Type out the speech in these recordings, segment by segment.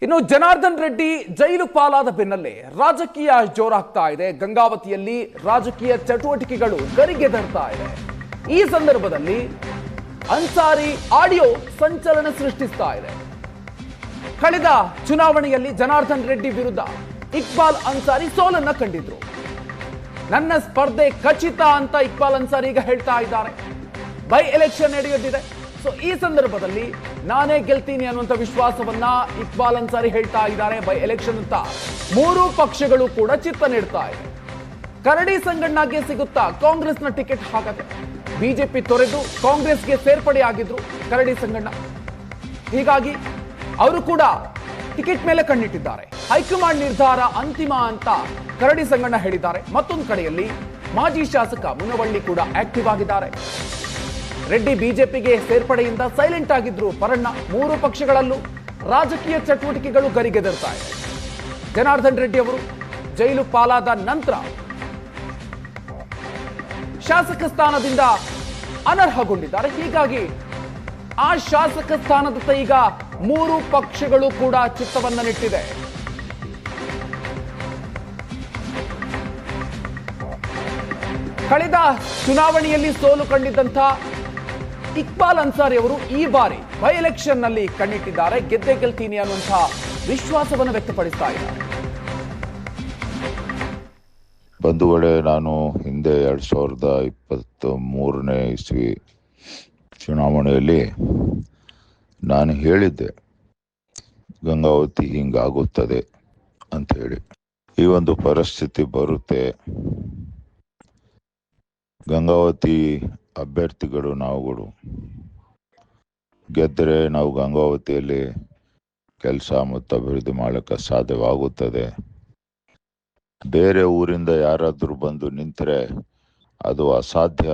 ಇನ್ನು ಜನಾರ್ದನ್ ರೆಡ್ಡಿ ಜೈಲು ಪಾಲಾದ ಬೆನ್ನಲ್ಲೇ ರಾಜಕೀಯ ಜೋರಾಗ್ತಾ ಇದೆ. ಗಂಗಾವತಿಯಲ್ಲಿ ರಾಜಕೀಯ ಚಟುವಟಿಕೆಗಳು ಗರಿಗೆದರ್ತಾ ಇದೆ. ಈ ಸಂದರ್ಭದಲ್ಲಿ ಅನ್ಸಾರಿ ಆಡಿಯೋ ಸಂಚಲನ ಸೃಷ್ಟಿಸ್ತಾ ಇದೆ. ಕಳೆದ ಚುನಾವಣೆಯಲ್ಲಿ ಜನಾರ್ದನ್ ರೆಡ್ಡಿ ವಿರುದ್ಧ ಇಕ್ಬಾಲ್ ಅನ್ಸಾರಿ ಸೋಲನ್ನ ಕಂಡಿದ್ರು. ನನ್ನ ಸ್ಪರ್ಧೆ ಖಚಿತ ಅಂತ ಇಕ್ಬಾಲ್ ಅನ್ಸಾರಿ ಈಗ ಹೇಳ್ತಾ ಇದ್ದಾರೆ. ಬೈ ಎಲೆಕ್ಷನ್ ನಡೆಯುತ್ತಿದೆ. ಸೊ ಈ ಸಂದರ್ಭದಲ್ಲಿ ನಾನೇ ಗೆಲ್ತೀನಿ ಅನ್ನುವಂಥ ವಿಶ್ವಾಸವನ್ನ ಇಕ್ಬಾಲ್ ಅನ್ಸಾರಿ ಹೇಳ್ತಾ ಇದ್ದಾರೆ. ಬೈ ಎಲೆಕ್ಷನ್ ಅಂತ ಮೂರು ಪಕ್ಷಗಳು ಕೂಡ ಚಿತ್ತ ನೀಡ್ತಾ ಇದೆ. ಕರಡಿ ಸಂಗಣ್ಣಗೆ ಸಿಗುತ್ತಾ ಕಾಂಗ್ರೆಸ್ನ ಟಿಕೆಟ್ ಹಾಕತ್ತೆ. ಬಿಜೆಪಿ ತೊರೆದು ಕಾಂಗ್ರೆಸ್ಗೆ ಸೇರ್ಪಡೆ ಆಗಿದ್ರು ಕರಡಿ ಸಂಗಣ್ಣ. ಹೀಗಾಗಿ ಅವರು ಕೂಡ ಟಿಕೆಟ್ ಮೇಲೆ ಕಣ್ಣಿಟ್ಟಿದ್ದಾರೆ. ಹೈಕಮಾಂಡ್ ನಿರ್ಧಾರ ಅಂತಿಮ ಅಂತ ಕರಡಿ ಸಂಗಣ್ಣ ಹೇಳಿದ್ದಾರೆ. ಮತ್ತೊಂದು ಕಡೆಯಲ್ಲಿ ಮಾಜಿ ಶಾಸಕ ಮುನವಳ್ಳಿ ಕೂಡ ಆಕ್ಟಿವ್ ಆಗಿದ್ದಾರೆ. ರೆಡ್ಡಿ ಬಿಜೆಪಿಗೆ ಸೇರ್ಪಡೆಯಿಂದ ಸೈಲೆಂಟ್ ಆಗಿದ್ರು ಪರಣ್ಣ. ಮೂರು ಪಕ್ಷಗಳಲ್ಲೂ ರಾಜಕೀಯ ಚಟುವಟಿಕೆಗಳು ಗರಿಗೆದರ್ತಾ ಇದೆ. ಜನಾರ್ದನ್ ರೆಡ್ಡಿ ಅವರು ಜೈಲು ಪಾಲಾದ ನಂತರ ಶಾಸಕ ಸ್ಥಾನದಿಂದ ಅನರ್ಹಗೊಂಡಿದ್ದಾರೆ. ಹೀಗಾಗಿ ಆ ಶಾಸಕ ಸ್ಥಾನದತ್ತ ಈಗ ಮೂರು ಪಕ್ಷಗಳು ಕೂಡ ಚಿತ್ತವನ್ನ ನೆಟ್ಟಿದೆ. ಕಳೆದ ಚುನಾವಣೆಯಲ್ಲಿ ಸೋಲು ಕಂಡಿದ್ದಂಥ ಇಕ್ಬಾಲ್ ಅನ್ಸಾರಿ ಅವರು ಈ ಬಾರಿ ಬೈ ಎಲೆಕ್ಷನ್ ನಲ್ಲಿ ಕಣ್ಣಿಟ್ಟಿದ್ದಾರೆ. ಗೆದ್ದೆ ಗೆಲ್ತೀನಿ ಅನ್ನುವಂತಹ ವಿಶ್ವಾಸವನ್ನು ವ್ಯಕ್ತಪಡಿಸ್ತಾ ಇದ್ದಾರೆ. ಬಂಧುಗಳೇ, ನಾನು ಹಿಂದೆ 2023ನೇ ಇಸ್ವಿ ಚುನಾವಣೆಯಲ್ಲಿ ನಾನು ಹೇಳಿದ್ದೆ ಗಂಗಾವತಿ ಹಿಂಗಾಗುತ್ತದೆ ಅಂತ ಹೇಳಿ. ಈ ಒಂದು ಪರಿಸ್ಥಿತಿ ಬರುತ್ತೆ. ಗಂಗಾವತಿ ಅಭ್ಯರ್ಥಿಗಳು ನಾವುಗಳು ಗೆದ್ದರೆ ನಾವು ಗಂಗಾವತಿಯಲ್ಲಿ ಕೆಲಸ ಮತ್ತು ಅಭಿವೃದ್ಧಿ ಮಾಡಲಿಕ್ಕೆ ಸಾಧ್ಯವಾಗುತ್ತದೆ. ಬೇರೆ ಊರಿಂದ ಯಾರಾದರೂ ಬಂದು ನಿಂತರೆ ಅದು ಅಸಾಧ್ಯ.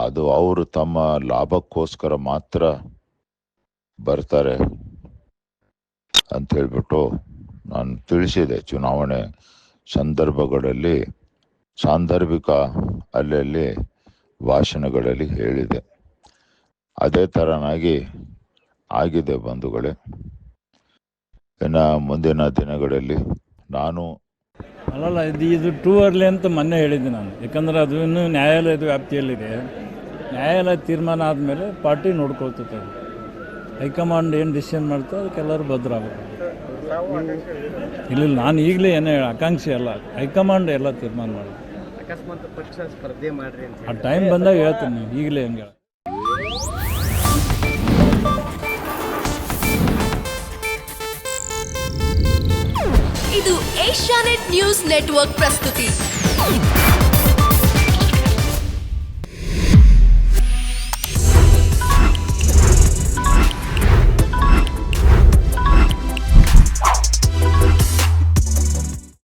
ಅದು ಅವರು ತಮ್ಮ ಲಾಭಕ್ಕೋಸ್ಕರ ಮಾತ್ರ ಬರ್ತಾರೆ ಅಂತ ಹೇಳ್ಬಿಟ್ಟು ನಾನು ತಿಳಿಸಿದೆ. ಚುನಾವಣೆ ಸಂದರ್ಭಗಳಲ್ಲಿ ಸಾಂದರ್ಭಿಕ ಅಲ್ಲಲ್ಲಿ ಭಾಷಣಗಳಲ್ಲಿ ಹೇಳಿದೆ. ಅದೇ ತರನಾಗಿ ಆಗಿದೆ ಬಂಧುಗಳೇ. ಇನ್ನು ಮುಂದಿನ ದಿನಗಳಲ್ಲಿ ನಾನು ಅಲ್ಲಲ್ಲ ಇದು ಟೂ ಅರ್ಲಿ ಅಂತ ಮೊನ್ನೆ ಹೇಳಿದ್ದೆ ನಾನು. ಯಾಕಂದರೆ ಅದು ಇನ್ನೂ ನ್ಯಾಯಾಲಯದ ವ್ಯಾಪ್ತಿಯಲ್ಲಿದೆ. ನ್ಯಾಯಾಲಯ ತೀರ್ಮಾನ ಆದಮೇಲೆ ಪಾರ್ಟಿ ನೋಡ್ಕೊಳ್ತದೆ. ಹೈಕಮಾಂಡ್ ಏನು ಡಿಸಿಷನ್ ಮಾಡ್ತಾರೆ ಅದಕ್ಕೆಲ್ಲರೂ ಭದ್ರಾಗಬೇಕು. ಇಲ್ಲ ನಾನು ಈಗಲೇ ಏನೇ ಆಕಾಂಕ್ಷಿ ಅಲ್ಲ, ಹೈಕಮಾಂಡ್ ಎಲ್ಲ ತೀರ್ಮಾನ ಮಾಡಿ ಅಕಸ್ಮಾತ್ ಪಕ್ಷ ಸ್ಪರ್ಧೆ ಮಾಡ್ರಿ ಅಂತ ಆ ಟೈಮ್ ಬಂದಾಗ ಹೇಳ್ತೀನಿ. ಈಗಲೇ ಹಂಗೆ ಇದು ಏಷ್ಯಾನೆಟ್ ನ್ಯೂಸ್ ನೆಟ್ವರ್ಕ್ ಪ್ರಸ್ತುತಿ.